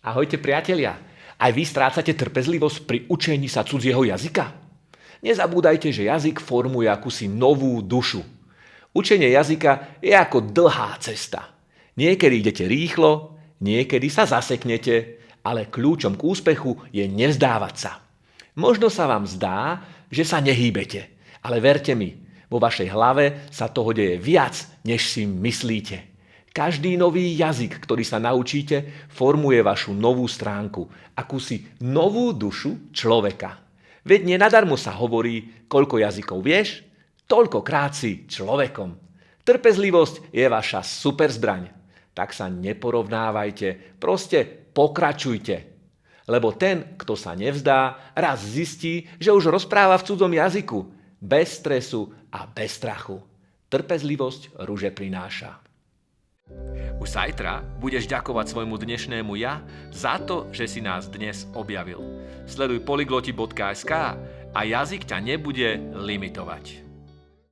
Ahojte priatelia, aj vy strácate trpezlivosť pri učení sa cudzieho jazyka? Nezabúdajte, že jazyk formuje akúsi novú dušu. Učenie jazyka je ako dlhá cesta. Niekedy idete rýchlo, niekedy sa zaseknete, ale kľúčom k úspechu je nevzdávať sa. Možno sa vám zdá, že sa nehýbete, ale verte mi, vo vašej hlave sa toho deje viac, než si myslíte. Každý nový jazyk, ktorý sa naučíte, formuje vašu novú stránku, akúsi novú dušu človeka. Veď nenadarmo sa hovorí, koľko jazykov vieš, toľkokrát si človekom. Trpezlivosť je vaša superzbraň. Tak sa neporovnávajte, proste pokračujte. Lebo ten, kto sa nevzdá, raz zistí, že už rozpráva v cudzom jazyku, bez stresu a bez strachu. Trpezlivosť ruže prináša. Už zajtra budeš ďakovať svojmu dnešnému ja za to, že si nás dnes objavil. Sleduj polygloti.sk a jazyk ťa nebude limitovať.